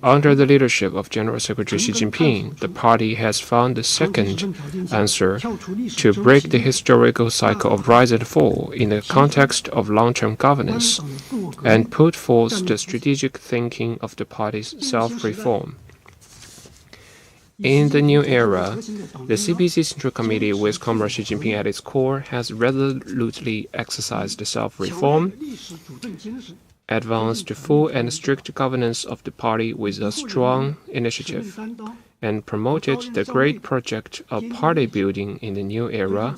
Under the leadership of General Secretary Xi Jinping, the party has found the second answer to break the historical cycle of rise and fall in the context of long-term governance and put forth the strategic thinking of the party's self-reform. In the new era, the CPC Central Committee, with Comrade Xi Jinping at its core, has resolutely exercised self-reform, advanced full and strict governance of the party with a strong initiative, and promoted the great project of party building in the new era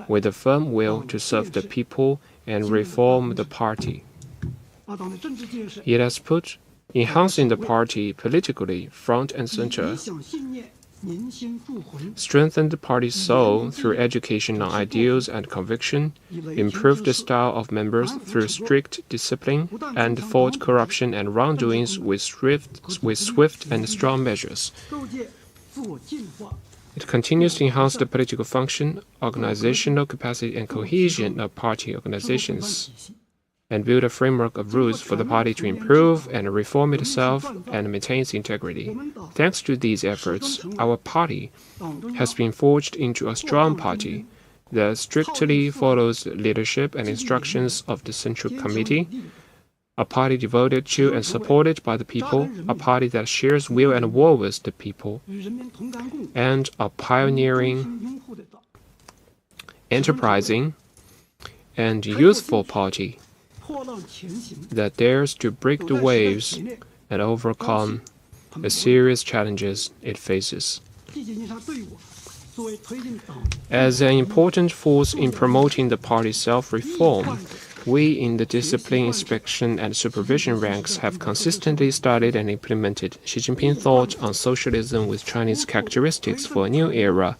with a firm will to serve the people and reform the party. It has put enhancing the party politically front and center, strengthened the party's soul through education on ideals and conviction, improved the style of members through strict discipline, and fought corruption and wrongdoings with swift and strong measures. It continues to enhance the political function, organizational capacity, and cohesion of party organizations, and build a framework of rules for the party to improve and reform itself and maintain its integrity. Thanks to these efforts, our party has been forged into a strong party that strictly follows the leadership and instructions of the Central Committee, a party devoted to and supported by the people, a party that shares will and war with the people, and a pioneering, enterprising, and useful party that dares to break the waves and overcome the serious challenges it faces. As an important force in promoting the party's self-reform, we in the discipline, inspection, and supervision ranks have consistently studied and implemented Xi Jinping thought on socialism with Chinese characteristics for a new era,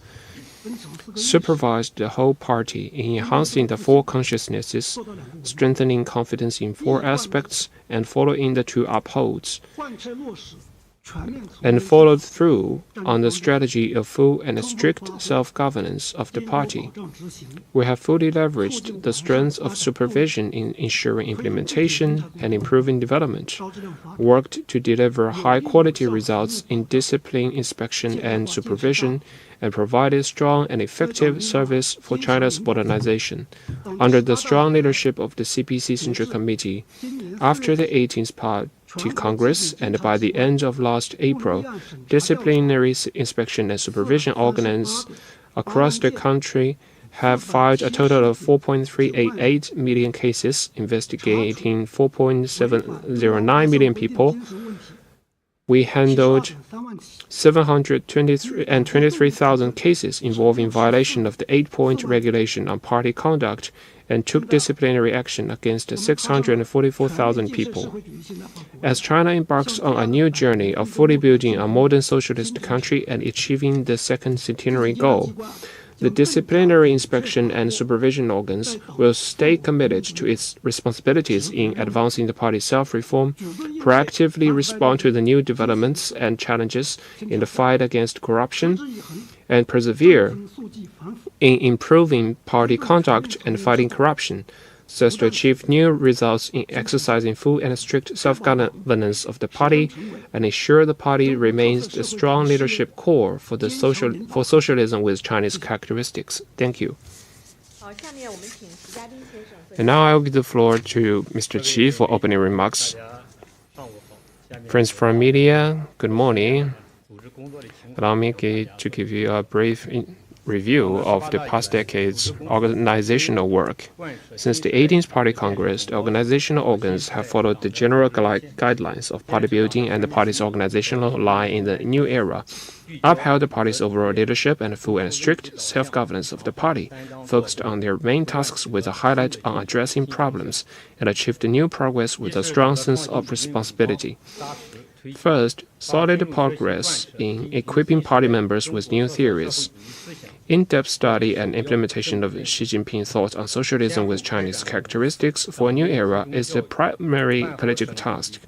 supervised the whole party in enhancing the four consciousnesses, strengthening confidence in four aspects, and following the two upholds, and followed through on the strategy of full and strict self-governance of the party. We have fully leveraged the strength of supervision in ensuring implementation and improving development, worked to deliver high-quality results in discipline, inspection, and supervision, and provided strong and effective service for China's modernization. Under the strong leadership of the CPC Central Committee, after the 18th Party Congress and by the end of last April, disciplinary inspection and supervision organs across the country have filed a total of 4.388 million cases, investigating 4.709 million people. We handled 723,000 cases involving violation of the 8-point regulation on party conduct and took disciplinary action against 644,000 people. As China embarks on a new journey of fully building a modern socialist country and achieving the second centenary goal, the disciplinary inspection and supervision organs will stay committed to its responsibilities in advancing the party's self-reform, proactively respond to the new developments and challenges in the fight against corruption, and persevere in improving party conduct and fighting corruption, so as to achieve new results in exercising full and strict self-governance of the party and ensure the party remains the strong leadership core for socialism with Chinese characteristics. Thank you. And now I will give the floor to Mr. Qi for opening remarks. Friends from media, good morning. Allow me to give you a brief review of the past decade's organizational work. Since the 18th Party Congress, the organizational organs have followed the general guidelines of party building and the party's organizational line in the new era, upheld the party's overall leadership and full and strict self-governance of the party, focused on their main tasks with a highlight on addressing problems, and achieved new progress with a strong sense of responsibility. First, solid progress in equipping party members with new theories. In-depth study and implementation of Xi Jinping thought on socialism with Chinese characteristics for a new era is the primary political task.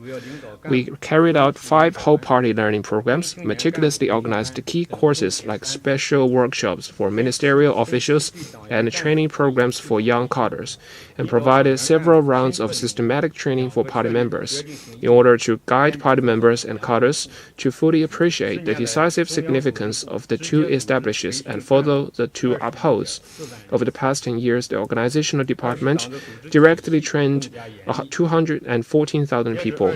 We carried out 5 whole-party learning programs, meticulously organized key courses like special workshops for ministerial officials and training programs for young cadres, and provided several rounds of systematic training for party members in order to guide party members and cadres members to fully appreciate the decisive significance of the two establishes and follow the two upholds. Over the past 10 years, the organizational department directly trained 214,000 people.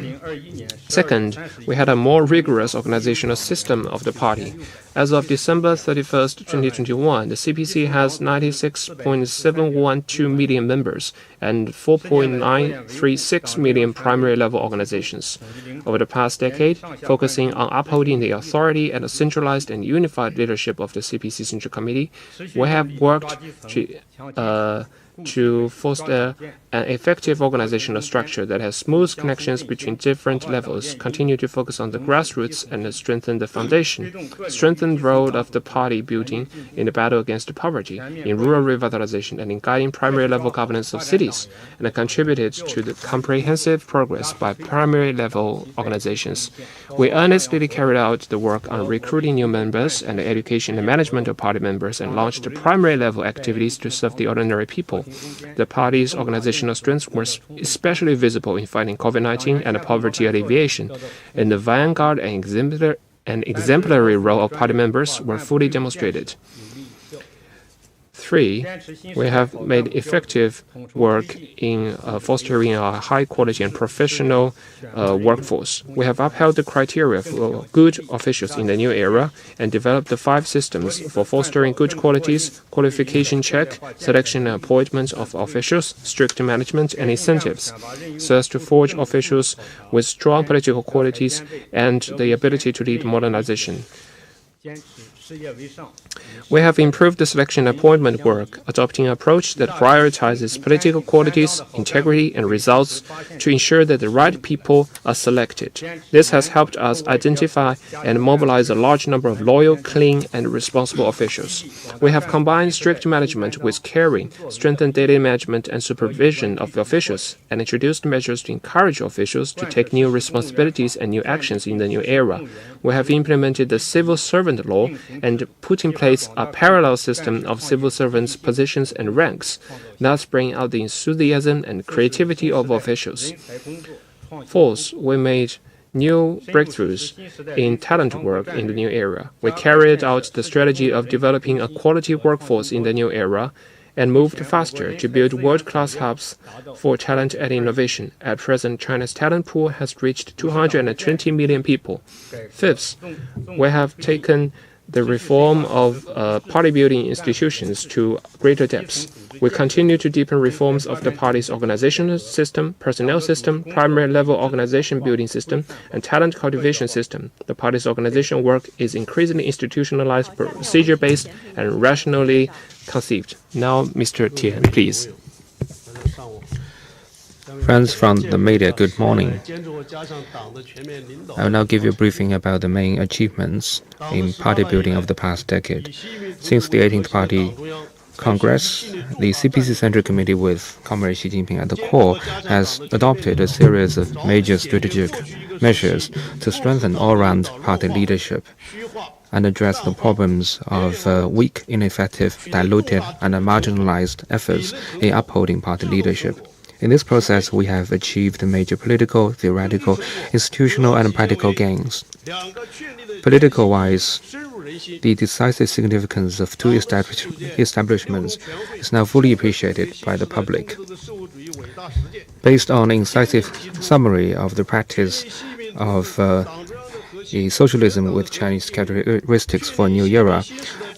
Second, we had a more rigorous organizational system of the party. As of December 31st, 2021, the CPC has 96.712 million members and 4.936 million primary level organizations. Over the past decade, focusing on upholding the authority and the centralized and unified leadership of the CPC Central Committee, we have worked to foster an effective organizational structure that has smooth connections between different levels, continue to focus on the grassroots and strengthen the foundation, strengthen the role of the party building in the battle against poverty, in rural revitalization, and in guiding primary level governance of cities, and contributed to the comprehensive progress by primary level organizations. We earnestly carried out the work on recruiting new members and the education and management of party members and launched primary level activities to serve the ordinary people. The party's organizational strengths were especially visible in fighting COVID-19 and poverty alleviation. In the vanguard and exemplary role of party members were fully demonstrated. 3, we have made effective work in fostering a high-quality and professional workforce. We have upheld the criteria for good officials in the new era and developed the 5 systems for fostering good qualities, qualification check, selection and appointment of officials, strict management, and incentives, so as to forge officials with strong political qualities and the ability to lead modernization. We have improved the selection and appointment work, adopting an approach that prioritizes political qualities, integrity, and results to ensure that the right people are selected. This has helped us identify and mobilize a large number of loyal, clean, and responsible officials. We have combined strict management with caring, strengthened daily management and supervision of the officials, and introduced measures to encourage officials to take new responsibilities and new actions in the new era. We have implemented the civil servant law and put in place a parallel system of civil servants' positions and ranks, thus bringing out the enthusiasm and creativity of officials. 4th, we made new breakthroughs in talent work in the new era. We carried out the strategy of developing a quality workforce in the new era and moved faster to build world-class hubs for talent and innovation. At present, China's talent pool has reached 220 million people. 5th, we have taken the reform of party-building institutions to greater depths. We continue to deepen reforms of the party's organizational system, personnel system, primary-level organization building system, and talent cultivation system. The party's organizational work is increasingly institutionalized, procedure-based, and rationally conceived. Now, Mr. Tian, please. Friends from the media, good morning. I will now give you a briefing about the main achievements in party building of the past decade. Since the 18th Party Congress, the CPC Central Committee with Comrade Xi Jinping at the core has adopted a series of major strategic measures to strengthen all-round party leadership and address the problems of weak, ineffective, diluted, and marginalized efforts in upholding party leadership. In this process, we have achieved major political, theoretical, institutional, and practical gains. Political-wise, the decisive significance of two establishments is now fully appreciated by the public. Based on an incisive summary of the practice of socialism with Chinese characteristics for a new era,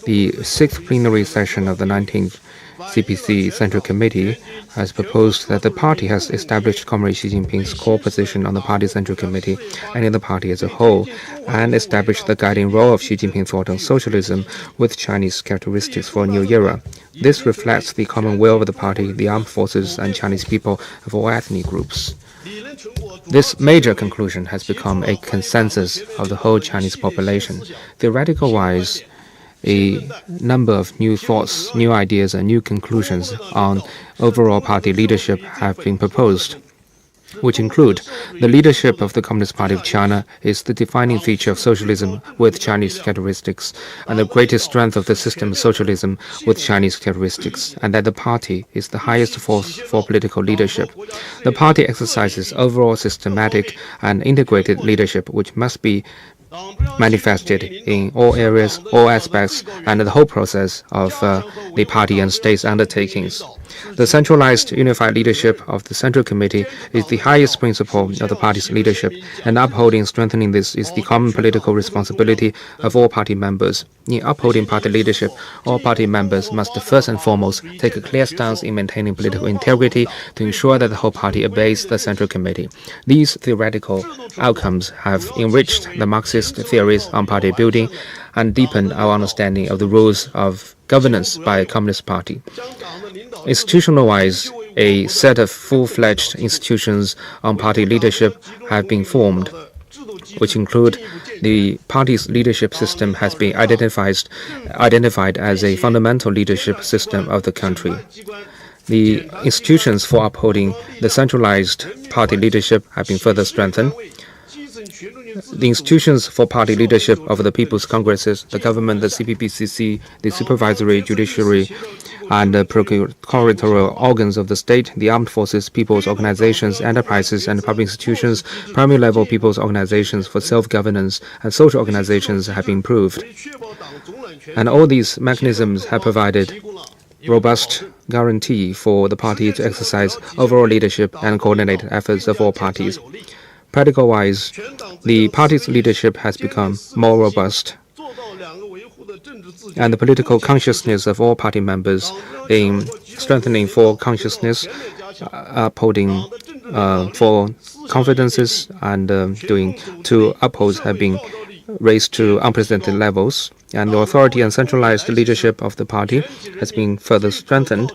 the 6th plenary session of the 19th CPC Central Committee has proposed that the party has established Comrade Xi Jinping's core position on the Party Central Committee and in the party as a whole, and established the guiding role of Xi Jinping thought on socialism with Chinese characteristics for a new era. This reflects the common will of the party, the armed forces, and Chinese people of all ethnic groups. This major conclusion has become a consensus of the whole Chinese population. Theoretical-wise, a number of new thoughts, new ideas, and new conclusions on overall party leadership have been proposed. which include the leadership of the Communist Party of China is the defining feature of socialism with Chinese characteristics, and the greatest strength of the system is socialism with Chinese characteristics, and that the party is the highest force for political leadership. The party exercises overall systematic and integrated leadership, which must be manifested in all areas, all aspects, and the whole process of the party and state's undertakings. The centralized, unified leadership of the Central Committee is the highest principle of the party's leadership, and upholding and strengthening this is the common political responsibility of all party members. In upholding party leadership, all party members must first and foremost take a clear stance in maintaining political integrity to ensure that the whole party obeys the Central Committee. These theoretical outcomes have enriched the Marxist theories on party building and deepened our understanding of the rules of governance by a Communist Party. Institutional-wise, a set of full-fledged institutions on party leadership have been formed, which include the party's leadership system has been identified as a fundamental leadership system of the country. The institutions for upholding the centralized party leadership have been further strengthened. The institutions for party leadership of the People's Congresses, the government, the CPC, the supervisory, judiciary, and the procuratorial organs of the state, the armed forces, people's organizations, enterprises, and public institutions, primary level people's organizations for self-governance, and social organizations have been improved. And all these mechanisms have provided robust guarantee for the party to exercise overall leadership and coordinate efforts of all parties. Practical-wise, the party's leadership has become more robust, and the political consciousness of all party members in strengthening for consciousness, upholding for confidences, and doing to upholds have been raised to unprecedented levels, and the authority and centralized leadership of the party has been further strengthened.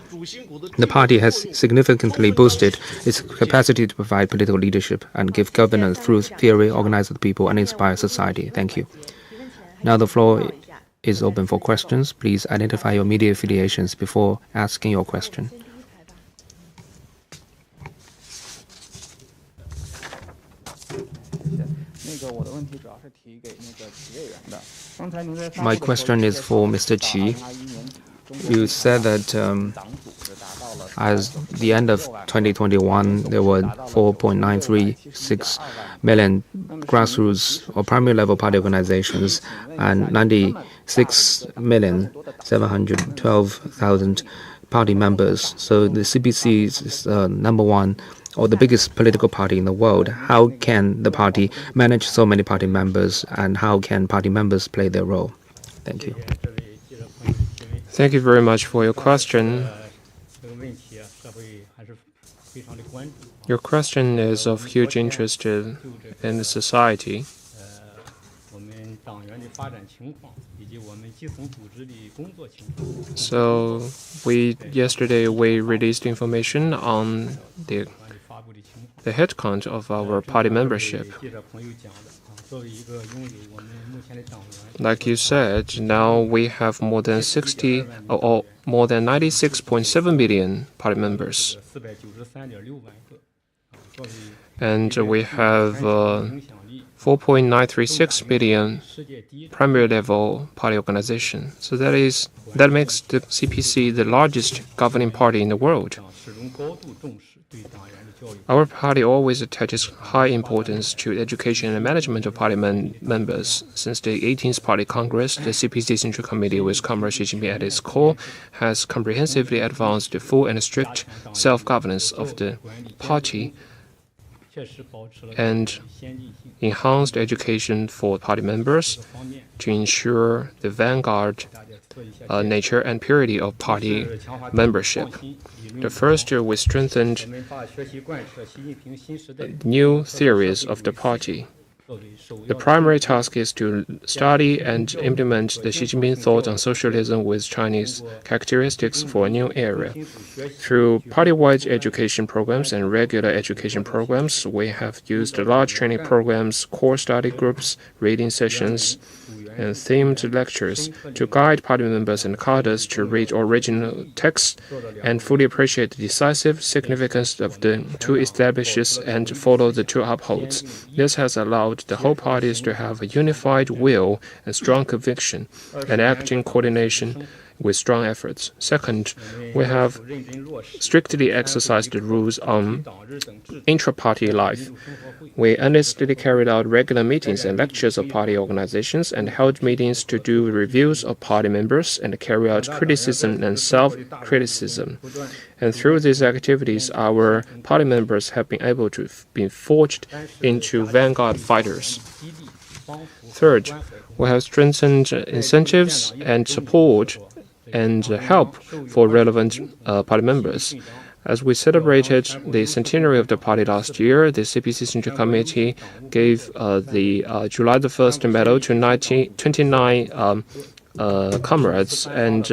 The party has significantly boosted its capacity to provide political leadership and give governance through theory, organize the people, and inspire society. Thank you. Now the floor is open for questions. Please identify your media affiliations before asking your question. My question is for Mr. Qi. You said that as the end of 2021, there were 4.936 million grassroots or primary level party organizations and 96,712,000 party members. So the CPC is number one or the biggest political party in the world. How can the party manage so many party members, and how can party members play their role? Thank you. Thank you very much for your question. Your question is of huge interest in the society. So yesterday we released information on the headcount of our party membership. Like you said, now we have more than 96.7 million party members. And we have 4.936 million primary level party organization. So that makes the CPC the largest governing party in the world. Our party always attaches high importance to education and management of party members. Since the 18th Party Congress, the CPC Central Committee, with Comrade Xi Jinping at its core, has comprehensively advanced the full and strict self-governance of the party and enhanced education for party members to ensure the vanguard nature and purity of party membership. The first year, we strengthened new theories of the party. The primary task is to study and implement the Xi Jinping thought on socialism with Chinese characteristics for a new era. Through party-wide education programs and regular education programs, we have used large training programs, core study groups, reading sessions, and themed lectures to guide party members and cadres to read original texts and fully appreciate the decisive significance of the two establishes and follow the two upholds. This has allowed the whole parties to have a unified will and strong conviction and act in coordination with strong efforts. Second, we have strictly exercised the rules on intra-party life. We earnestly carried out regular meetings and lectures of party organizations and held meetings to do reviews of party members and carry out criticism and self-criticism. And through these activities, our party members have been able to be forged into vanguard fighters. Third, we have strengthened incentives and support and help for relevant party members. As we celebrated the centenary of the party last year, the CPC Central Committee gave the July the 1st medal to 29 comrades and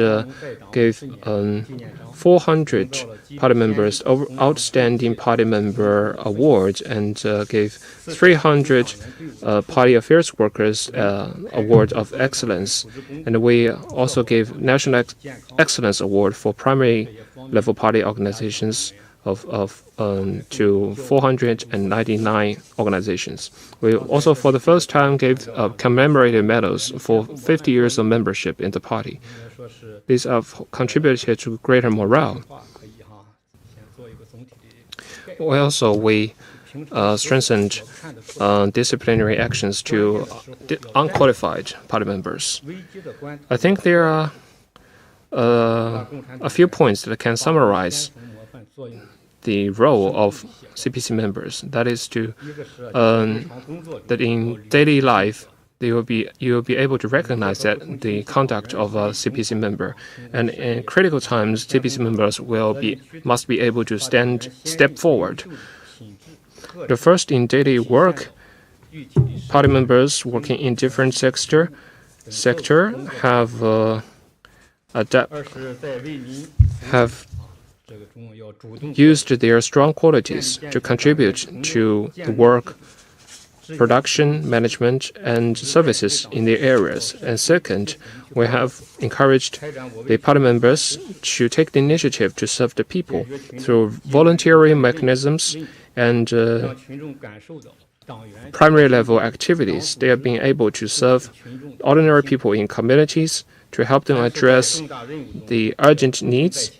gave 400 party members outstanding party member awards and gave 300 party affairs workers award of excellence. And we also gave National Excellence Award for primary level party organizations to 499 organizations. We also, for the first time, gave commemorative medals for 50 years of membership in the party. These have contributed to greater morale. We strengthened disciplinary actions to unqualified party members. I think there are a few points that can summarize the role of CPC members. That is that in daily life, you will be able to recognize that the conduct of a CPC member, and in critical times, CPC members must be able to step forward. The first, in daily work, party members working in different sector have used their strong qualities to contribute to the work, production, management, and services in their areas. And second, we have encouraged the party members to take the initiative to serve the people through voluntary mechanisms and primary level activities. They are being able to serve ordinary people in communities to help them address the urgent needs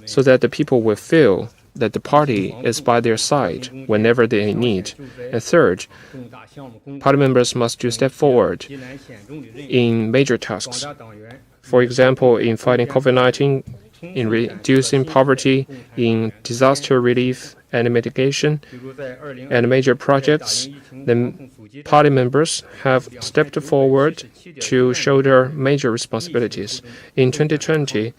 so that the people will feel that the party is by their side whenever they need. And third, party members must step forward in major tasks. For example, in fighting COVID-19, in reducing poverty, in disaster relief and mitigation, and major projects, the party members have stepped forward to shoulder major responsibilities. In 2020,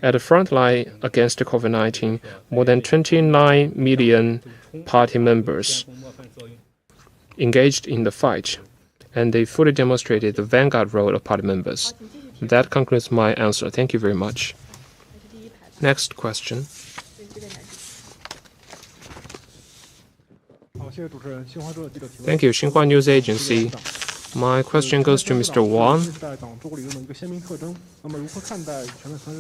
at the front line against COVID-19, more than 29 million party members engaged in the fight, and they fully demonstrated the vanguard role of party members. That concludes my answer. Thank you very much. Next question. Thank you, Xinhua News Agency. My question goes to Mr. Wang.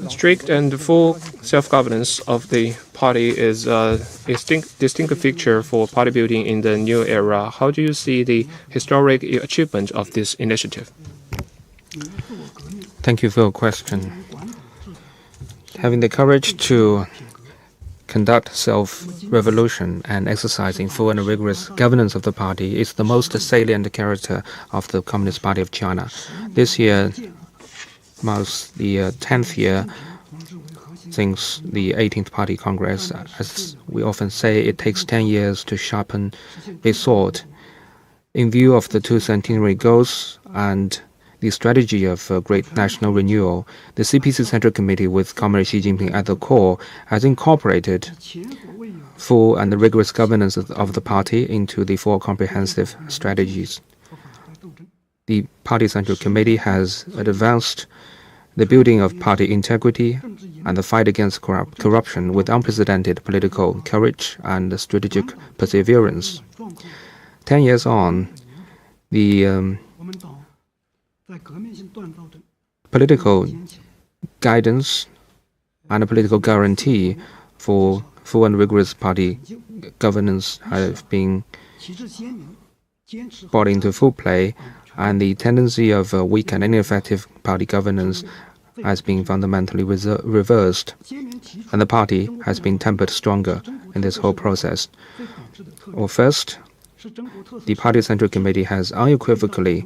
Strict and full self-governance of the party is a distinct feature for party building in the new era. How do you see the historic achievement of this initiative? Thank you for your question. Having the courage to conduct self-revolution and exercising full and rigorous governance of the party is the most salient character of the Communist Party of China. This year marks the 10th year since the 18th Party Congress. As we often say, it takes 10 years to sharpen a sword. In view of the two centenary goals and the strategy of great national renewal, the CPC Central Committee, with Comrade Xi Jinping at the core, has incorporated full and rigorous governance of the party into the four comprehensive strategies. The Party Central Committee has advanced the building of party integrity and the fight against corruption with unprecedented political courage and strategic perseverance. 10 years on, the Political guidance and a political guarantee for full and rigorous party governance have been brought into full play, and the tendency of weak and ineffective party governance has been fundamentally reversed, and the party has been tempered stronger in this whole process. Well, first, the Party Central Committee has unequivocally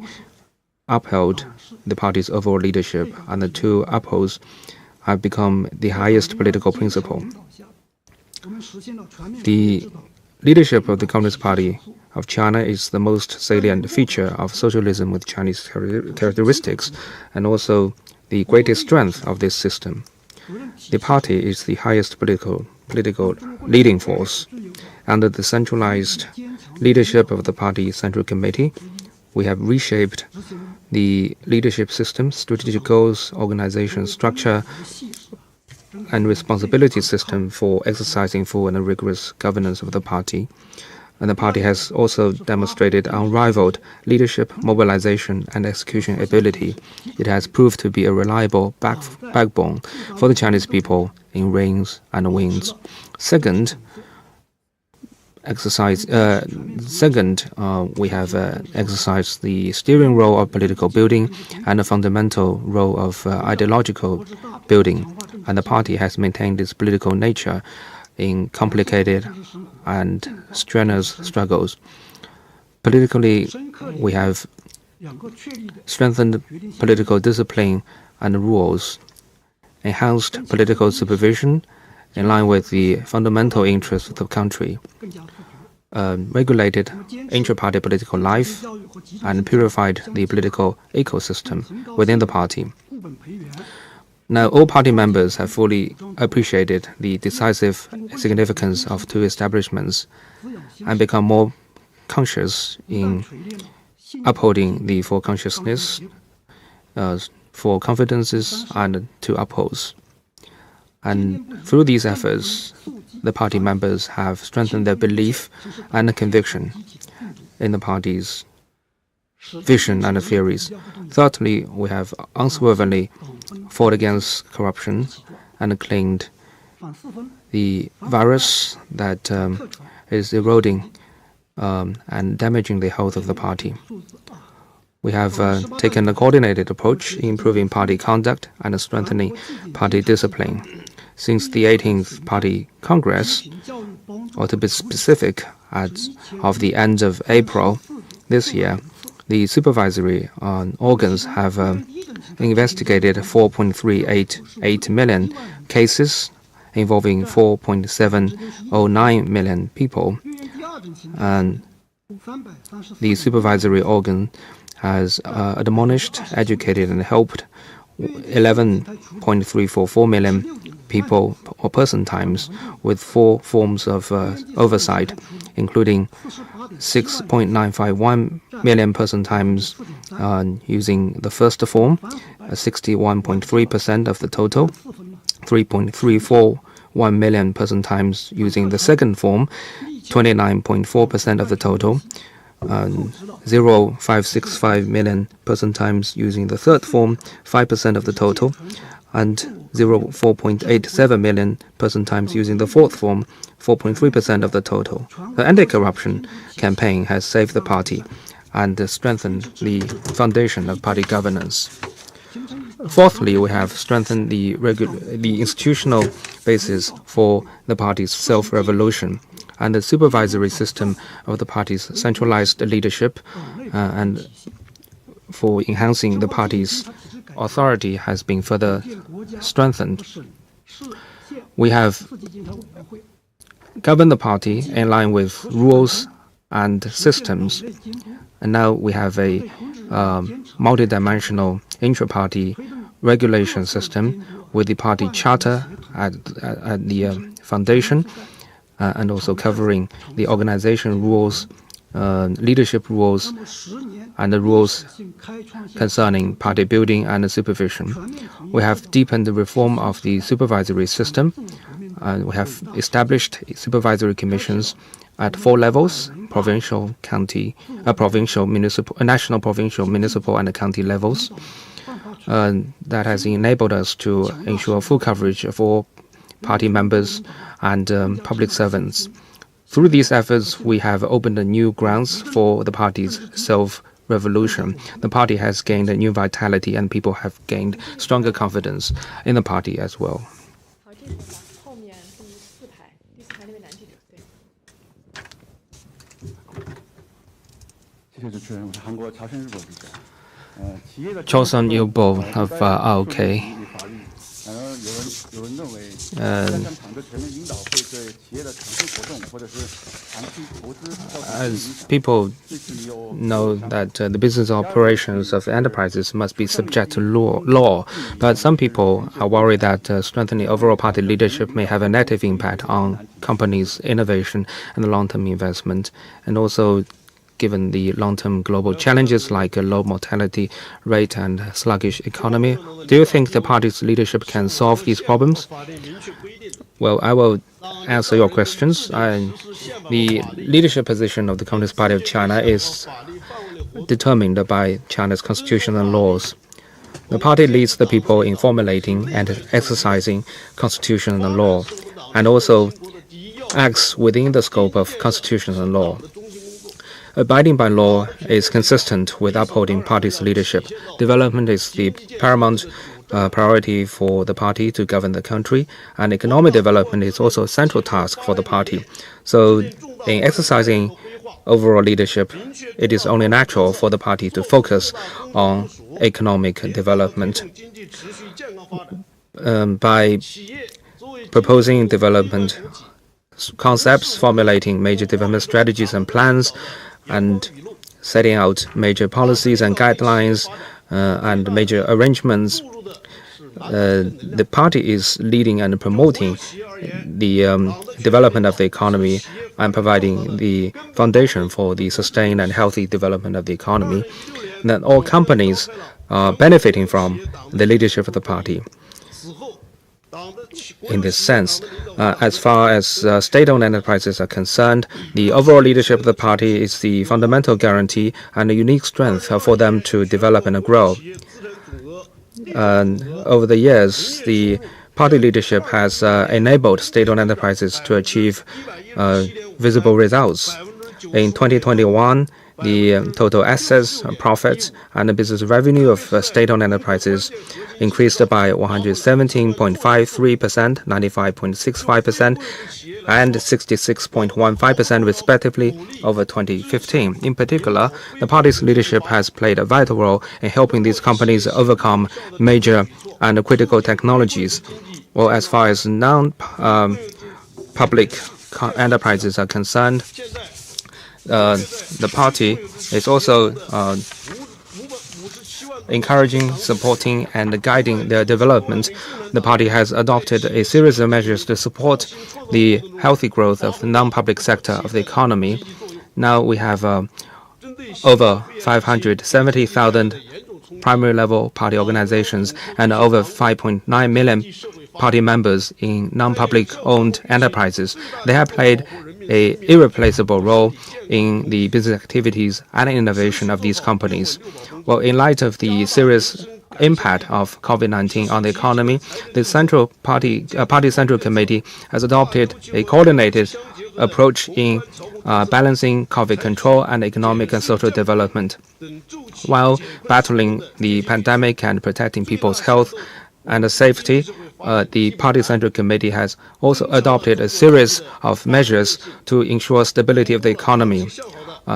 upheld the party's overall leadership, and the two upholds have become the highest political principle. The leadership of the Communist Party of China is the most salient feature of socialism with Chinese characteristics, and also the greatest strength of this system. The party is the highest political leading force. Under the centralized leadership of the Party Central Committee, we have reshaped the leadership system, strategic goals, organization structure, and responsibility system for exercising full and rigorous governance of the party. And the party has also demonstrated unrivaled leadership, mobilization, and execution ability. It has proved to be a reliable backbone for the Chinese people in rains and winds. Second, we have exercised the steering role of political building and a fundamental role of ideological building. And the party has maintained its political nature in complicated and strenuous struggles. Politically, we have strengthened political discipline and rules, enhanced political supervision in line with the fundamental interests of the country, regulated intra-party political life, and purified the political ecosystem within the party. Now, all party members have fully appreciated the decisive significance of two establishments and become more conscious in upholding the four consciousness, four confidences, and two upholds. And through these efforts, the party members have strengthened their belief and conviction in the party's vision and theories. Thirdly, we have unswervingly fought against corruption and cleaned the virus that is eroding and damaging the health of the party. We have taken a coordinated approach in improving party conduct and strengthening party discipline. Since the 18th Party Congress, or to be specific, of the end of April this year, the supervisory organs have investigated 4.388 million cases involving 4.709 million people. And the supervisory organ has admonished, educated, and helped 11.344 million people or person times with 4 forms of oversight, including 6.951 million person times using the first form, 61.3% of the total, 3.341 million person times using the second form, 29.4% of the total, 0.565 million person times using the third form, 5% of the total, and 4.87 million person times using the fourth form, 4.3% of the total. The anti-corruption campaign has saved the party and strengthened the foundation of party governance. Fourthly, we have strengthened the institutional basis for the party's self-revolution and the supervisory system of the party's centralized leadership and for enhancing the party's authority has been further strengthened. We have governed the party in line with rules and systems, and now we have a multidimensional intra-party regulation system with the party charter at the foundation and also covering the organization rules, leadership rules, and the rules concerning party building and supervision. We have deepened the reform of the supervisory system, and we have established supervisory commissions at 4 levels: provincial, county, provincial, municipal, national, provincial, municipal, and county levels. That has enabled us to ensure full coverage of all party members and public servants. Through these efforts, we have opened new grounds for the party's self-revolution. The party has gained a new vitality, and people have gained stronger confidence in the party as well. Chosun Ilbo of ROK. As people know that the business operations of enterprises must be subject to law, but some people are worried that strengthening overall party leadership may have a negative impact on companies' innovation and long-term investment, and also given the long-term global challenges like a low mortality rate and sluggish economy. Do you think the party's leadership can solve these problems? Well, I will answer your questions. The leadership position of the Communist Party of China is determined by China's constitution and laws. The party leads the people in formulating and exercising constitution and law, and also acts within the scope of constitution and law. Abiding by law is consistent with upholding party's leadership. Development is the paramount priority for the party to govern the country, and economic development is also a central task for the party. So, in exercising overall leadership, it is only natural for the party to focus on economic development. By proposing development concepts, formulating major development strategies and plans, and setting out major policies and guidelines and major arrangements, the party is leading and promoting the development of the economy and providing the foundation for the sustained and healthy development of the economy. And that all companies are benefiting from the leadership of the party. In this sense, as far as state-owned enterprises are concerned, the overall leadership of the party is the fundamental guarantee and a unique strength for them to develop and grow. Over the years, the party leadership has enabled state-owned enterprises to achieve visible results. In 2021, the total assets, profits, and the business revenue of state-owned enterprises increased by 117.53%, 95.65%, and 66.15% respectively over 2015. In particular, the party's leadership has played a vital role in helping these companies overcome major and critical technologies. Well, as far as non-public enterprises are concerned, the party is also encouraging, supporting, and guiding their development. The party has adopted a series of measures to support the healthy growth of the non-public sector of the economy. Now we have over 570,000 primary level party organizations and over 5.9 million party members in non-public owned enterprises. They have played an irreplaceable role in the business activities and innovation of these companies. Well, in light of the serious impact of COVID-19 on the economy, the Party Central Committee has adopted a coordinated approach in balancing COVID control and economic and social development. While battling the pandemic and protecting people's health and safety, the Party Central Committee has also adopted a series of measures to ensure stability of the economy,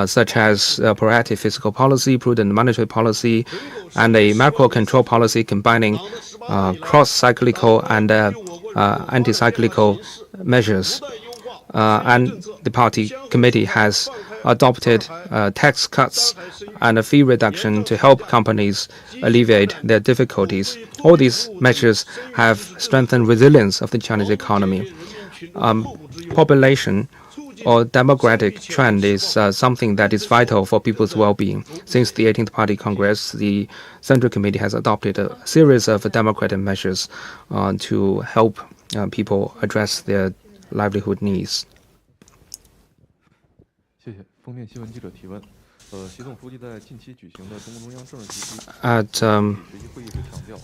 such as proactive fiscal policy, prudent monetary policy, and a macro control policy combining cross-cyclical and anti-cyclical measures. And the party committee has adopted tax cuts and a fee reduction to help companies alleviate their difficulties. All these measures have strengthened resilience of the Chinese economy. Population or demographic trend is something that is vital for people's well-being. Since the 18th Party Congress, the Central Committee has adopted a series of democratic measures to help people address their livelihood needs. At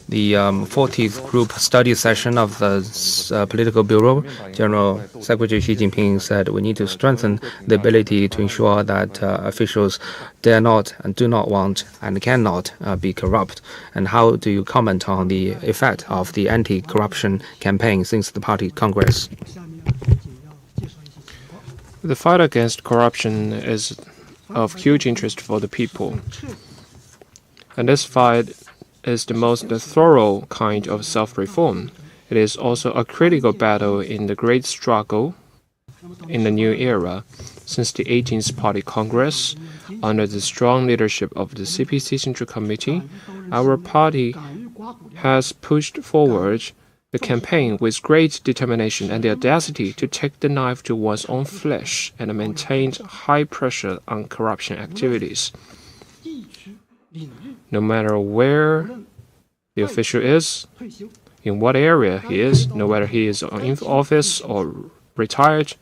the 40th Group Study Session of the Political Bureau, General Secretary Xi Jinping said we need to strengthen the ability to ensure that officials dare not and do not want and cannot be corrupt. And how do you comment on the effect of the anti-corruption campaign since the Party Congress? The fight against corruption is of huge interest for the people. And this fight is the most thorough kind of self-reform. It is also a critical battle in the great struggle in the new era. Since the 18th Party Congress, under the strong leadership of the CPC Central Committee, our party has pushed forward the campaign with great determination and the audacity to take the knife to one's own flesh and maintained high pressure on corruption activities. No matter where the official is, in what area he is, no matter he is in office or retired,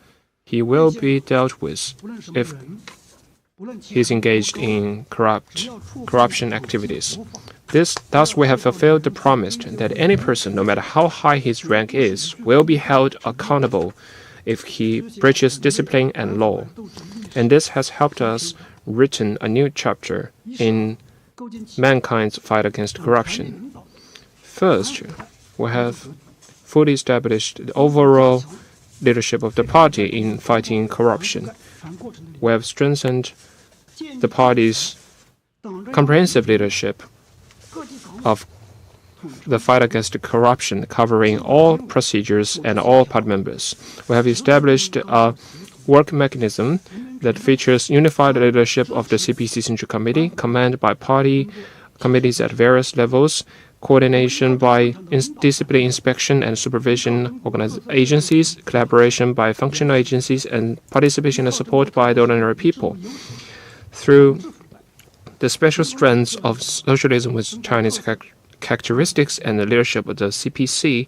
he will be dealt with if he is engaged in corruption activities. Thus, we have fulfilled the promise that any person, no matter how high his rank is, will be held accountable if he breaches discipline and law. And this has helped us written a new chapter in mankind's fight against corruption. First, we have fully established the overall leadership of the party in fighting corruption. We have strengthened the party's comprehensive leadership of the fight against corruption, covering all procedures and all party members. We have established a work mechanism that features unified leadership of the CPC Central Committee, command by party committees at various levels, coordination by discipline inspection and supervision agencies, collaboration by functional agencies, and participation and support by the ordinary people. Through the special strengths of socialism with Chinese characteristics and the leadership of the CPC,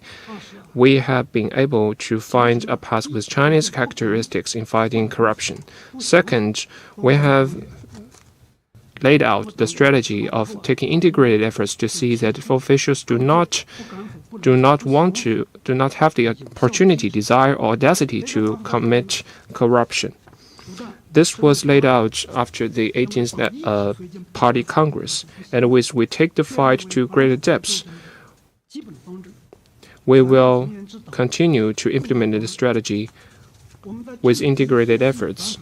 we have been able to find a path with Chinese characteristics in fighting corruption. Second, we have laid out the strategy of taking integrated efforts to see that if officials do not have the opportunity, desire, or audacity to commit corruption. This was laid out after the 18th Party Congress, and with we take the fight to greater depths. We will continue to implement the strategy with integrated efforts.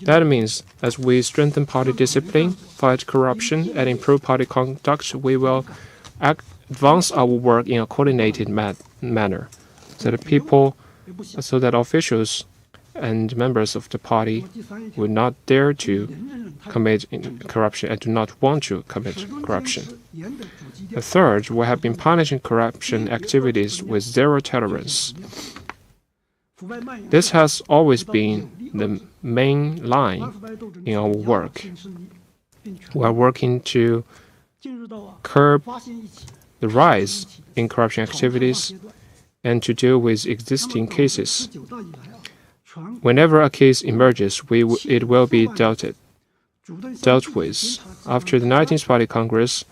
That means, as we strengthen party discipline, fight corruption, and improve party conduct, we will advance our work in a coordinated manner, so that officials and members of the party would not dare to commit corruption and do not want to commit corruption. Third, we have been punishing corruption activities with zero tolerance. This has always been the main line in our work. We are working to curb the rise in corruption activities and to deal with existing cases. Whenever a case emerges, it will be dealt with. After the 19th Party Congress,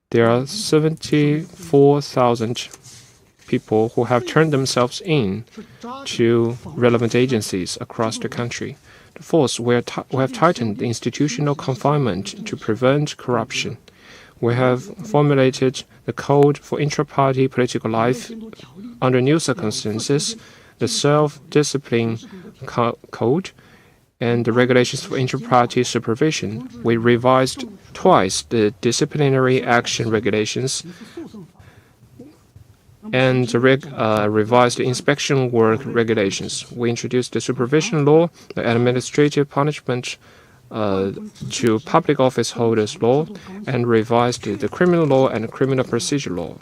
there are 74,000 people who have turned themselves in to relevant agencies across the country. Fourth, we have tightened the institutional confinement to prevent corruption. We have formulated the code for intra-party political life under new circumstances, the self-discipline code, and the regulations for inter-party supervision. We revised twice the disciplinary action regulations and revised the inspection work regulations. We introduced the supervision law, the administrative punishment to public office holders law, and revised the criminal law and criminal procedure law.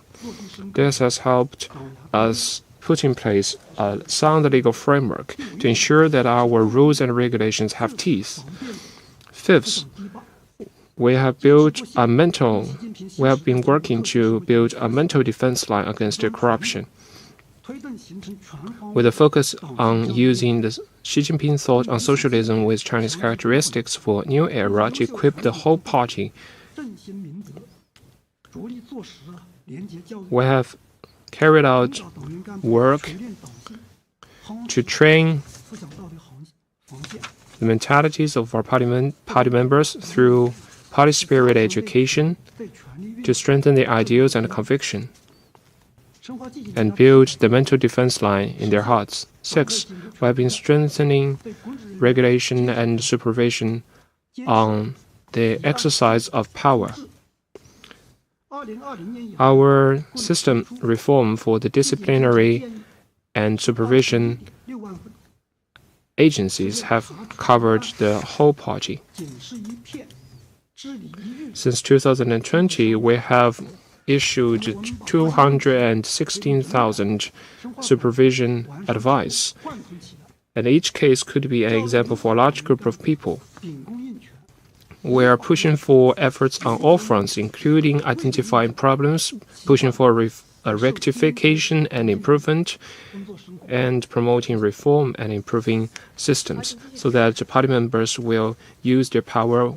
This has helped us put in place a sound legal framework to ensure that our rules and regulations have teeth. Fifth, we have been working to build a mental defense line against corruption. with a focus on using the Xi Jinping thought on socialism with Chinese characteristics for a new era to equip the whole party. We have carried out work to train the mentalities of our party members through party spirit education to strengthen the ideals and conviction and build the mental defense line in their hearts. 6. We have been strengthening regulation and supervision on the exercise of power. Our system reform for the disciplinary and supervision agencies have covered the whole party. Since 2020, we have issued 216,000 supervision advice, and each case could be an example for a large group of people. We are pushing for efforts on all fronts, including identifying problems, pushing for rectification and improvement, and promoting reform and improving systems so that the party members will use their power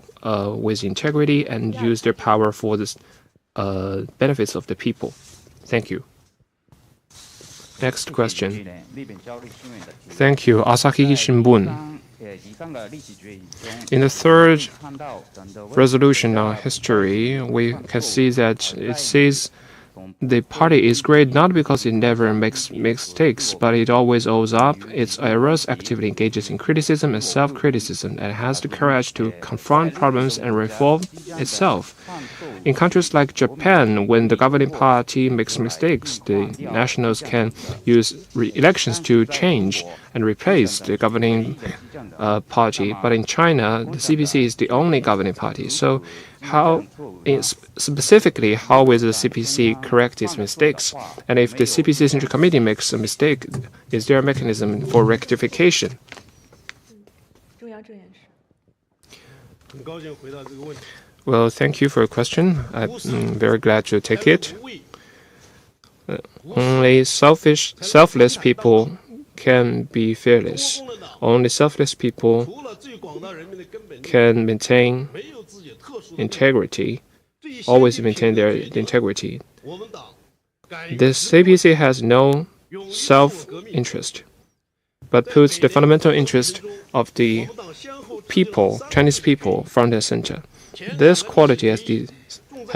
with integrity and use their power for the benefits of the people. Thank you. Next question. Thank you, Asahi Shimbun. In the third resolution on history, we can see that it says the party is great not because it never makes mistakes, but it always owes up its errors, actively engages in criticism and self-criticism, and has the courage to confront problems and reform itself. In countries like Japan, when the governing party makes mistakes, the nationals can use elections to change and replace the governing party. But in China, the CPC is the only governing party. So specifically, how will the CPC correct its mistakes? And if the CPC Central Committee makes a mistake, is there a mechanism for rectification? Well, thank you for your question. I'm very glad to take it. Only selfless people can be fearless. Only selfless people can maintain integrity, always maintain their integrity. The CPC has no self-interest, but puts the fundamental interest of the people, Chinese people, front and center. This quality has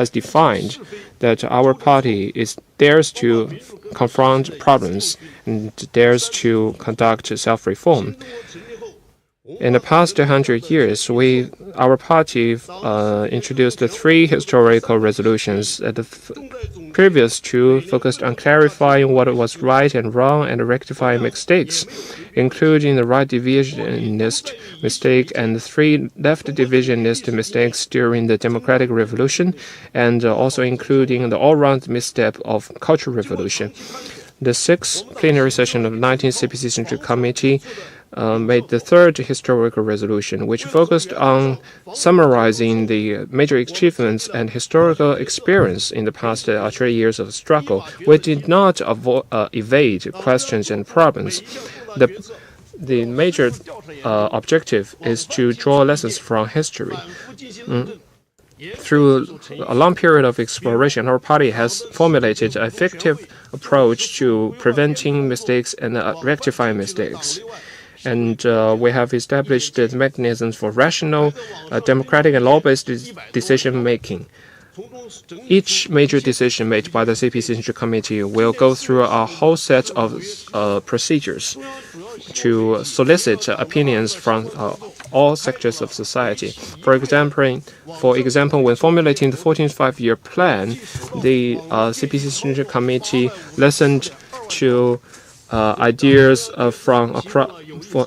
defined that our party dares to confront problems and dares to conduct self-reform. In the past 100 years, our party introduced 3 historical resolutions. The previous 2 focused on clarifying what was right and wrong and rectifying mistakes, including the right divisionist mistake and 3 left divisionist mistakes during the Democratic Revolution, and also including the all-round misstep of Cultural Revolution. The 6th plenary session of the 19th CPC Central Committee made the 3rd historical resolution, which focused on summarizing the major achievements and historical experience in the past 30 years of struggle. We did not evade questions and problems. The major objective is to draw lessons from history. Through a long period of exploration, our party has formulated an effective approach to preventing mistakes and rectifying mistakes. And we have established the mechanisms for rational, democratic, and law-based decision-making. Each major decision made by the CPC Central Committee will go through a whole set of procedures to solicit opinions from all sectors of society. For example, when formulating the 14th five-year plan, the CPC Central Committee listened to ideas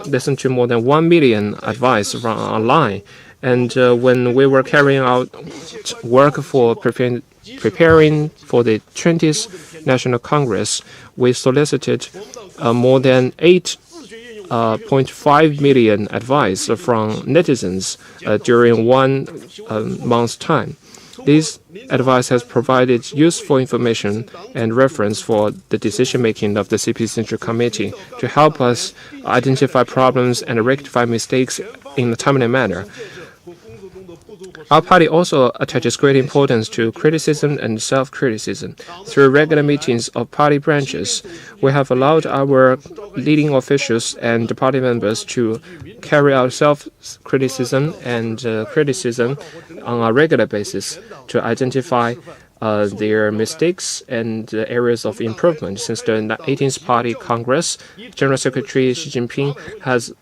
listened to more than 1 million advice from online. And when we were carrying out work for preparing for the 20th National Congress, we solicited more than 8.5 million advice from netizens during 1 month's time. This advice has provided useful information and reference for the decision-making of the CPC Central Committee to help us identify problems and rectify mistakes in a timely manner. Our party also attaches great importance to criticism and self-criticism. Through regular meetings of party branches, we have allowed our leading officials and party members to carry out self-criticism and criticism on a regular basis to identify their mistakes and areas of improvement. Since the 18th Party Congress, General Secretary Xi Jinping has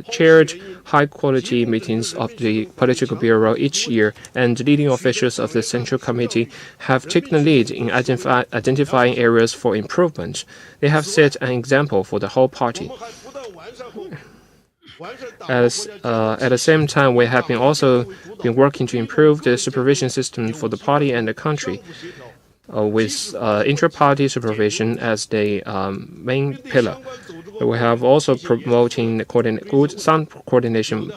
chaired high-quality meetings of the Political Bureau each year, and leading officials of the Central Committee have taken the lead in identifying areas for improvement. They have set an example for the whole party. At the same time, we have also been working to improve the supervision system for the party and the country, with intra-party supervision as the main pillar. We have also promoting sound coordination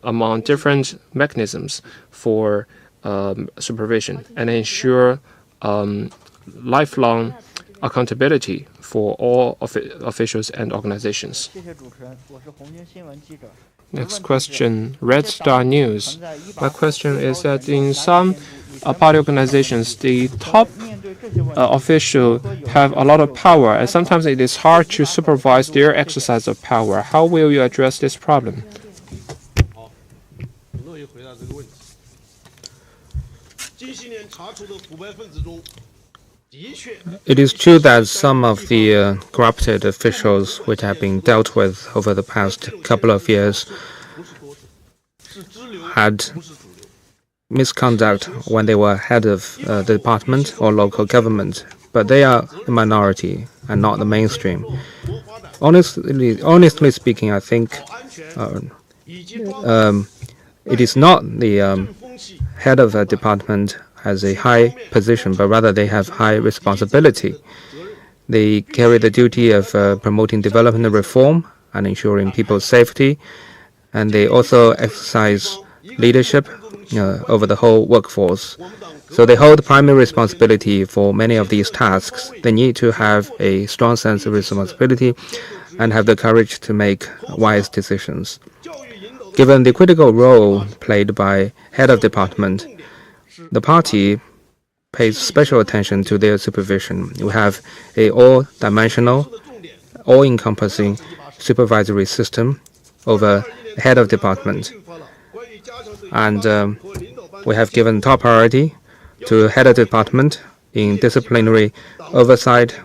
among different mechanisms for supervision and ensure lifelong accountability for all officials and organizations. Next question, Red Star News. My question is that in some party organizations, the top official have a lot of power, and sometimes it is hard to supervise their exercise of power. How will you address this problem? It is true that some of the corrupted officials which have been dealt with over the past couple of years had misconduct when they were head of the department or local government, but they are the minority and not the mainstream. Honestly speaking, I think it is not the head of a department has a high position, but rather they have high responsibility. They carry the duty of promoting development and reform and ensuring people's safety, and they also exercise leadership over the whole workforce. So they hold primary responsibility for many of these tasks. They need to have a strong sense of responsibility and have the courage to make wise decisions. Given the critical role played by head of department, the party pays special attention to their supervision. We have a all-dimensional, all-encompassing supervisory system over head of department. And we have given top priority to head of department in disciplinary oversight,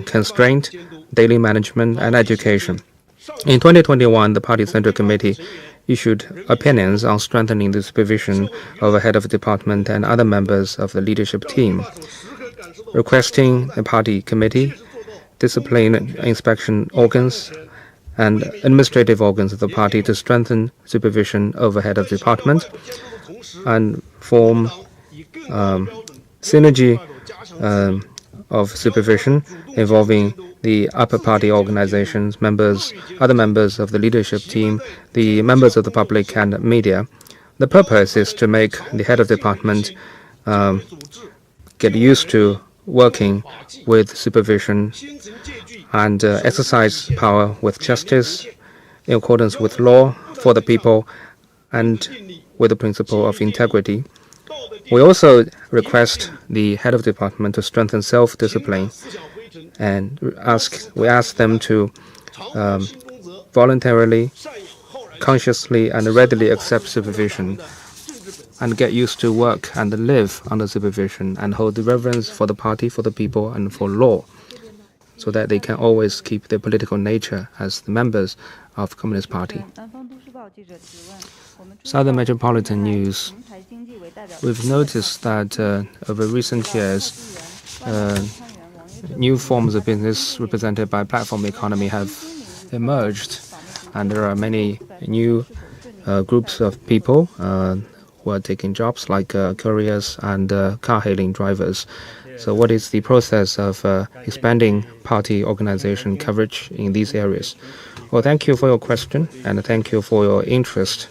constraint, daily management, and education. In 2021, the Party Central Committee issued opinions on strengthening the supervision of a head of department and other members of the leadership team, requesting the party committee, discipline inspection organs, and administrative organs of the party to strengthen supervision over head of department and form synergy of supervision involving the upper party organizations, other members of the leadership team, the members of the public and media. The purpose is to make the head of department get used to working with supervision and exercise power with justice in accordance with law for the people and with the principle of integrity. We also request the head of department to strengthen self-discipline, and we ask them to voluntarily, consciously, and readily accept supervision and get used to work and live under supervision and hold the reverence for the party, for the people, and for law, so that they can always keep their political nature as the members of Communist Party. Southern Metropolitan News. We've noticed that over recent years, new forms of business represented by platform economy have emerged, and there are many new groups of people who are taking jobs like couriers and car-hailing drivers. So what is the process of expanding party organization coverage in these areas? Well, thank you for your question, and thank you for your interest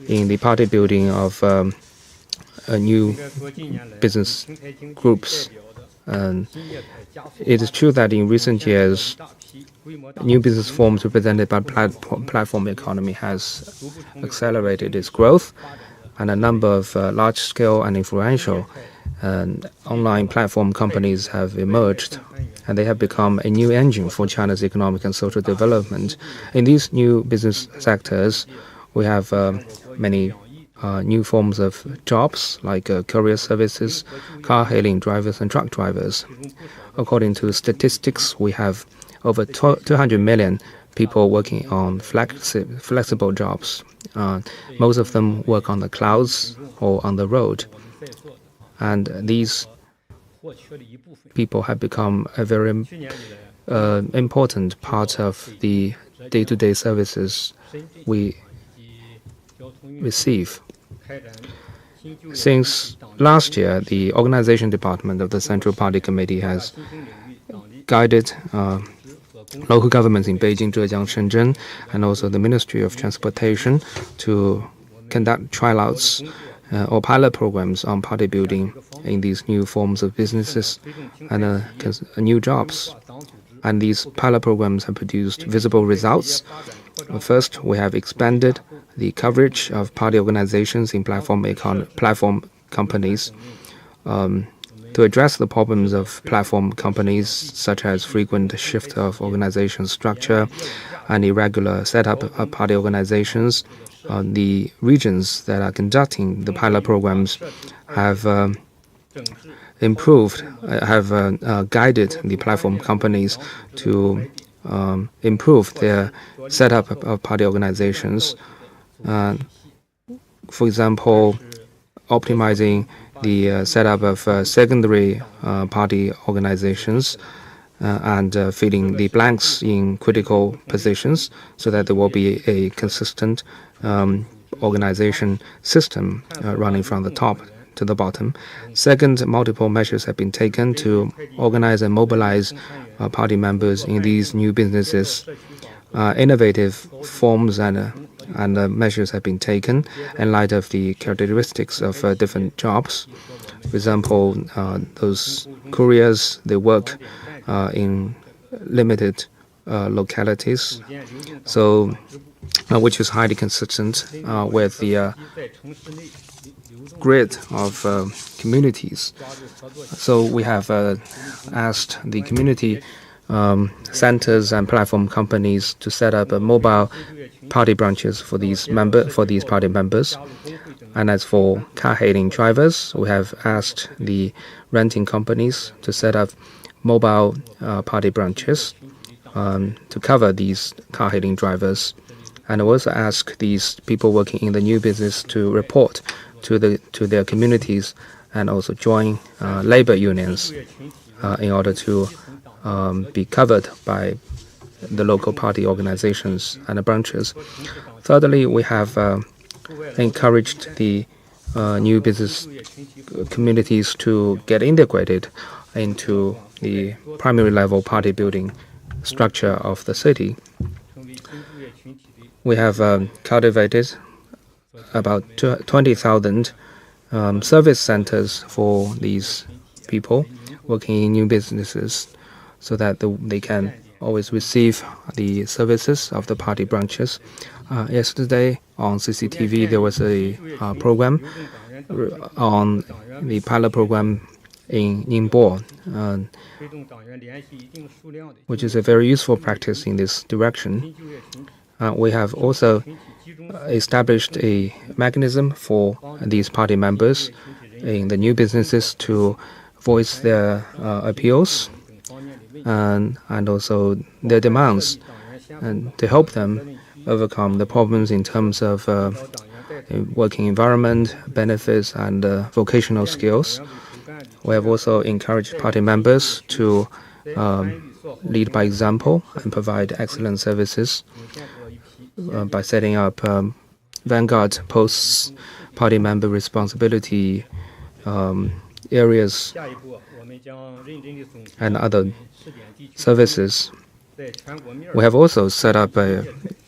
in the party building of new business groups. And it is true that in recent years, new business forms represented by platform economy has accelerated its growth, and a number of large-scale and influential online platform companies have emerged, and they have become a new engine for China's economic and social development. In these new business sectors, we have many new forms of jobs like courier services, car hailing drivers, and truck drivers. According to statistics, we have over 200 million people working on flexible jobs. Most of them work on the clouds or on the road. And these people have become a very important part of the day-to-day services we receive. Since last year, the organization department of the Central Party Committee has guided local governments in Beijing, Zhejiang, Shenzhen, and also the Ministry of Transportation to conduct trials or pilot programs on party building in these new forms of businesses and new jobs. And these pilot programs have produced visible results. First, we have expanded the coverage of party organizations in platform companies to address the problems of platform companies, such as frequent shift of organization structure and irregular setup of party organizations. The regions that are conducting the pilot programs have guided the platform companies to improve their setup of party organizations. For example, optimizing the setup of secondary party organizations and filling the blanks in critical positions so that there will be a consistent organization system running from the top to the bottom. Second, multiple measures have been taken to organize and mobilize party members in these new businesses. Innovative forms and measures have been taken in light of the characteristics of different jobs. For example, those couriers, they work in limited localities, so which is highly consistent with the grid of communities. So we have asked the community centers and platform companies to set up mobile party branches for these party members. And as for car hailing drivers, we have asked the renting companies to set up mobile party branches to cover these car hailing drivers. And we also ask these people working in the new business to report to their communities and also join labor unions in order to be covered by the local party organizations and the branches. Thirdly, we have encouraged the new business communities to get integrated into the primary level party building structure of the city. We have cultivated about 20,000 service centers for these people working in new businesses so that they can always receive the services of the party branches. Yesterday on CCTV, there was a program on the pilot program in Ningbo, which is a very useful practice in this direction. We have also established a mechanism for these party members in the new businesses to voice their appeals and also their demands, and to help them overcome the problems in terms of working environment, benefits, and vocational skills. We have also encouraged party members to lead by example and provide excellent services by setting up vanguard posts, party member responsibility areas, and other services. We have also set up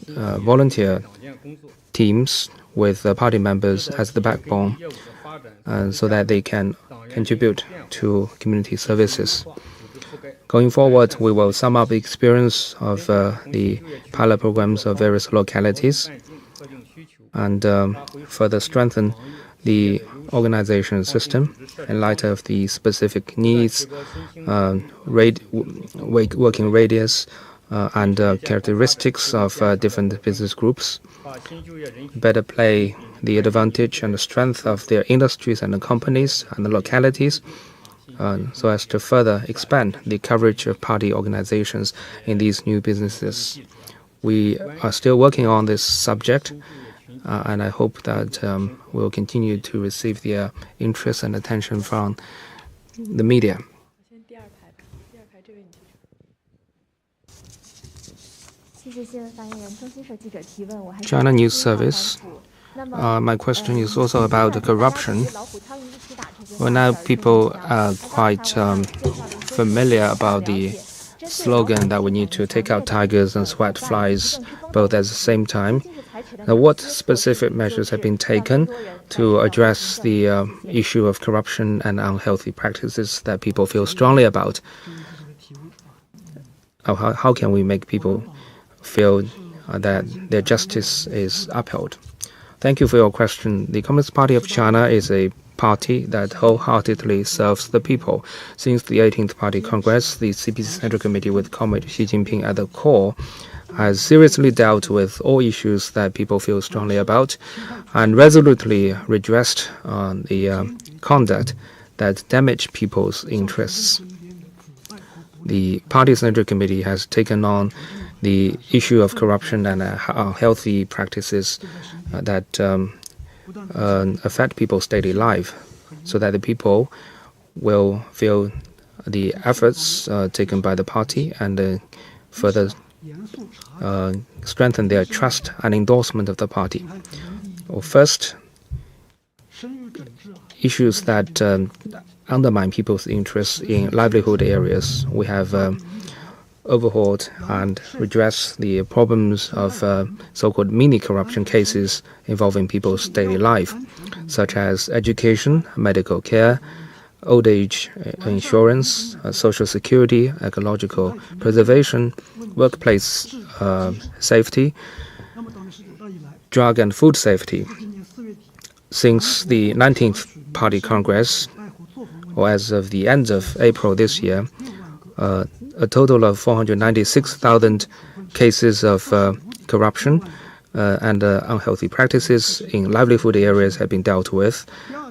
volunteer teams with party members as the backbone. so that they can contribute to community services. Going forward, we will sum up the experience of the pilot programs of various localities and further strengthen the organization system in light of the specific needs, working radius, and characteristics of different business groups. Better play the advantage and the strength of their industries and the companies and the localities, so as to further expand the coverage of party organizations in these new businesses. We are still working on this subject, and I hope that we'll continue to receive their interest and attention from the media. China News Service. My question is also about corruption. Well, now people are quite familiar about the slogan that we need to take out tigers and swat flies both at the same time. Now, what specific measures have been taken to address the issue of corruption and unhealthy practices that people feel strongly about? How can we make people feel that their justice is upheld? Thank you for your question. The Communist Party of China is a party that wholeheartedly serves the people. Since the 18th Party Congress, the CPC Central Committee with Comrade Xi Jinping at the core has seriously dealt with all issues that people feel strongly about and resolutely redressed the conduct that damage people's interests. The Party Central Committee has taken on the issue of corruption and unhealthy practices that affect people's daily life, so that the people will feel the efforts taken by the party and further strengthen their trust and endorsement of the party. Well, first, issues that undermine people's interests in livelihood areas. We have overhauled and redressed the problems of so-called mini-corruption cases involving people's daily life, such as education, medical care, old age insurance, social security, ecological preservation, workplace safety, drug and food safety. Since the 19th Party Congress, or as of the end of April this year, a total of 496,000 cases of corruption and unhealthy practices in livelihood areas have been dealt with,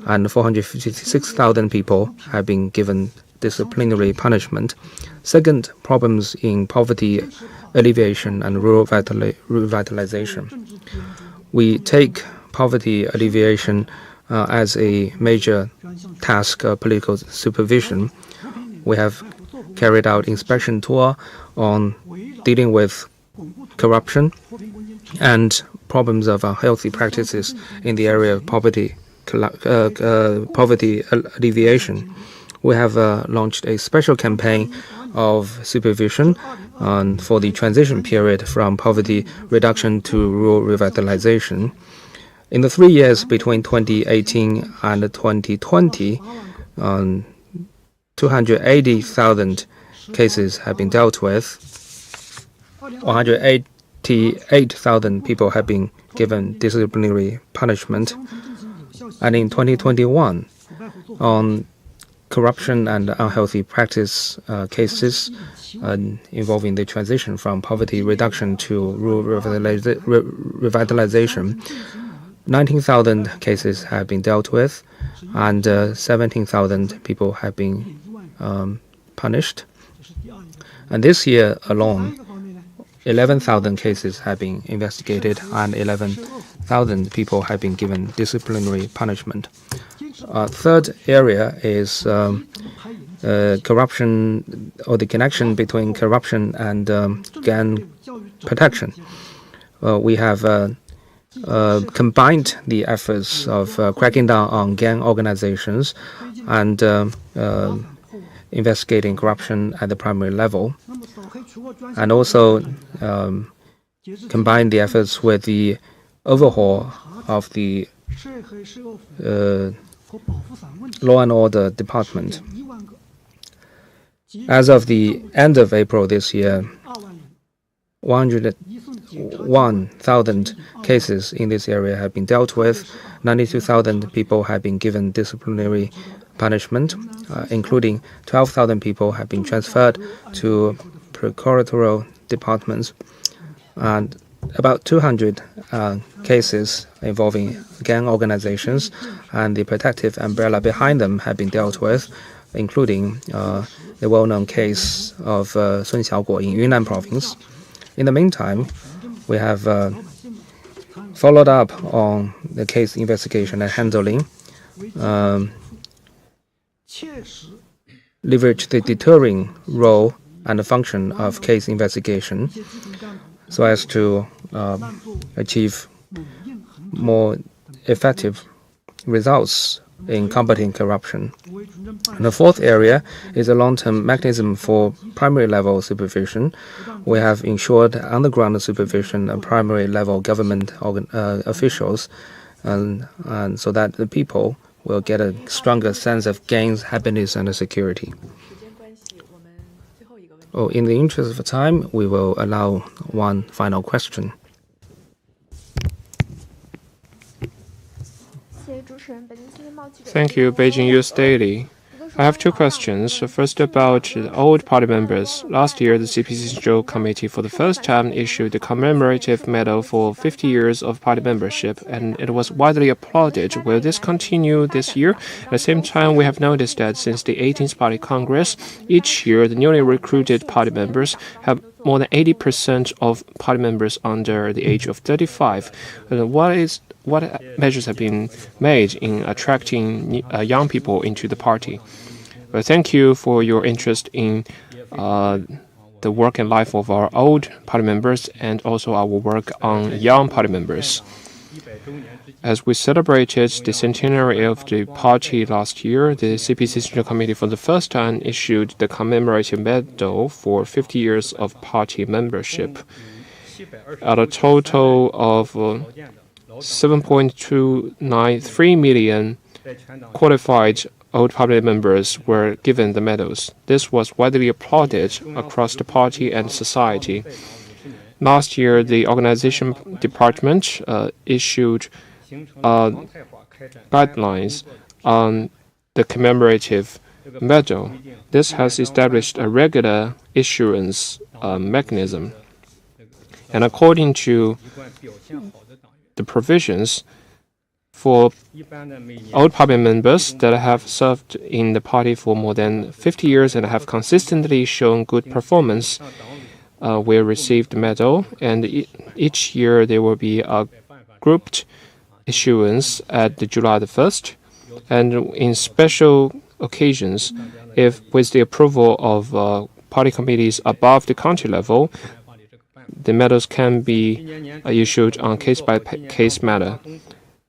and 456,000 people have been given disciplinary punishment. Second, problems in poverty alleviation and rural revitalization. We take poverty alleviation as a major task of political supervision. We have carried out inspection tour on dealing with corruption and problems of unhealthy practices in the area of poverty alleviation. We have launched a special campaign of supervision for the transition period from poverty reduction to rural revitalization. In the 3 years between 2018 and 2020, 280,000 cases have been dealt with. 188,000 people have been given disciplinary punishment. And in 2021, on corruption and unhealthy practice cases involving the transition from poverty reduction to rural revitalization, 19,000 cases have been dealt with, and 17,000 people have been punished. And this year alone, 11,000 cases have been investigated and 11,000 people have been given disciplinary punishment. Third area is corruption, or the connection between corruption and gang protection. We have combined the efforts of cracking down on gang organizations and investigating corruption at the primary level, and also combine the efforts with the overhaul of the Law and Order Department. As of the end of April this year, 101,000 cases in this area have been dealt with. 92,000 people have been given disciplinary punishment, including 12,000 people have been transferred to procuratorial departments, and about 200 cases involving gang organizations and the protective umbrella behind them have been dealt with, including the well-known case of Sun Xiaoguo in Yunnan province. In the meantime, we have followed up on the case investigation and handling, leverage the deterring role and the function of case investigation so as to achieve more effective results in combating corruption. And the fourth area is a long-term mechanism for primary level supervision. We have ensured on-the-ground supervision of primary level government officials, and so that the people will get a stronger sense of gains, happiness, and security. In the interest of time, we will allow one final question. Thank you, Beijing News Daily. I have two questions. First, about the old party members. Last year, the CPC Central Committee for the first time issued the commemorative medal for 50 years of party membership, and it was widely applauded. Will this continue this year? At the same time, we have noticed that since the 18th Party Congress, each year the newly recruited party members have more than 80% of party members under the age of 35. What measures have been made in attracting young people into the party? Well, thank you for your interest in the work and life of our old party members and also our work on young party members. As we celebrated the centenary of the party last year, the CPC Central Committee for the first time issued the commemorative medal for 50 years of party membership. At a total of 7.293 million qualified old party members were given the medals. This was widely applauded across the party and society. Last year, the organization department issued guidelines on the commemorative medal. This has established a regular issuance mechanism. And according to the provisions, for old party members that have served in the party for more than 50 years and have consistently shown good performance will receive the medal, and each year there will be a grouped issuance at the July the 1st, and in special occasions, if with the approval of party committees above the county level, the medals can be issued on case-by-case matter.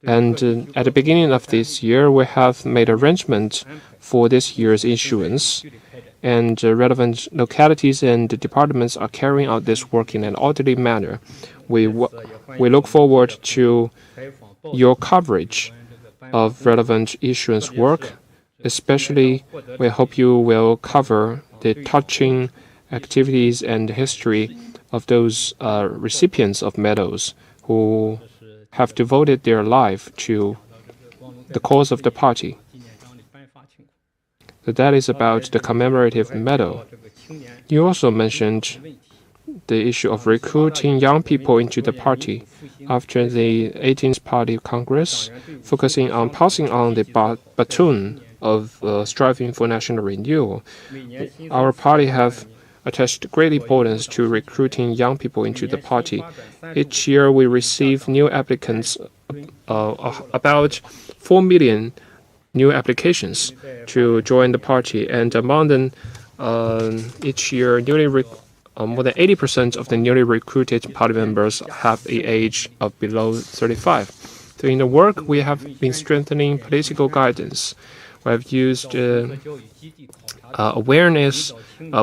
And at the beginning of this year, we have made arrangements for this year's issuance, and relevant localities and departments are carrying out this work in an orderly manner. We look forward to your coverage of relevant issuance work. Especially, we hope you will cover the touching activities and history of those recipients of medals who have devoted their life to the cause of the party. So that is about the commemorative medal. You also mentioned the issue of recruiting young people into the party. After the 18th Party Congress, focusing on passing on the baton of striving for national renewal, our party have attached great importance to recruiting young people into the party. Each year, we receive new applicants, about 4 million new applications to join the party, and among them, each year, more than 80% of the newly recruited party members have the age of below 35. So in the work, we have been strengthening political guidance. We have used awareness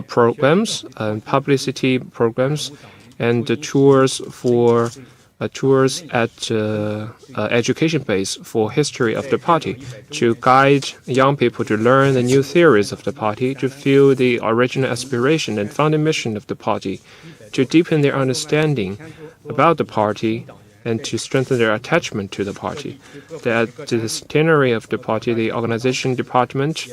programs, publicity programs, and tours for tours at education base for history of the party, to guide young people to learn the new theories of the party, to feel the original aspiration and founding mission of the party, to deepen their understanding about the party, and to strengthen their attachment to the party. The centenary of the party, the organization department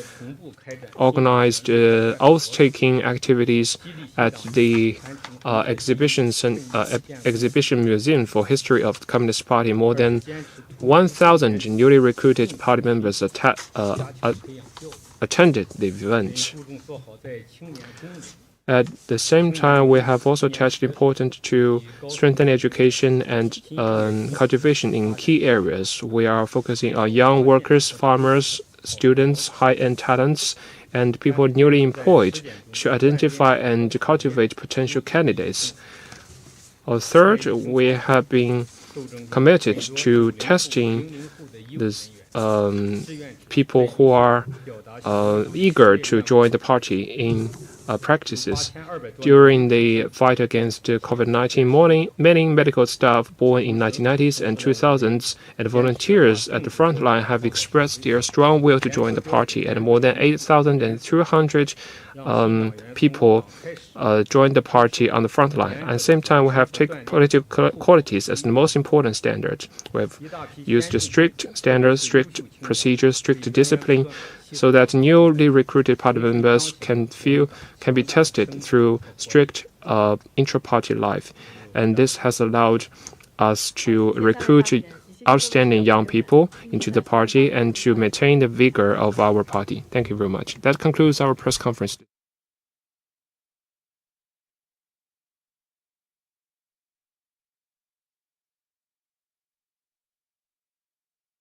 organized oath-taking activities at the exhibition museum for history of the Communist Party. More than 1,000 newly recruited party members attended the event. At the same time, we have also attached importance to strengthen education and cultivation in key areas. We are focusing on young workers, farmers, students, high-end talents, and people newly employed to identify and cultivate potential candidates. Third, we have been committed to testing these people who are eager to join the party in practices. During the fight against COVID-19, many medical staff born in 1990s and 2000s and volunteers at the front line have expressed their strong will to join the party, and more than 8,200 people joined the party on the front line. At the same time, we have taken political qualities as the most important standard. We have used strict standards, strict procedures, strict discipline, so that newly recruited party members can be tested through strict intra-party life. And this has allowed us to recruit outstanding young people into the party and to maintain the vigor of our party. Thank you very much. That concludes our press conference.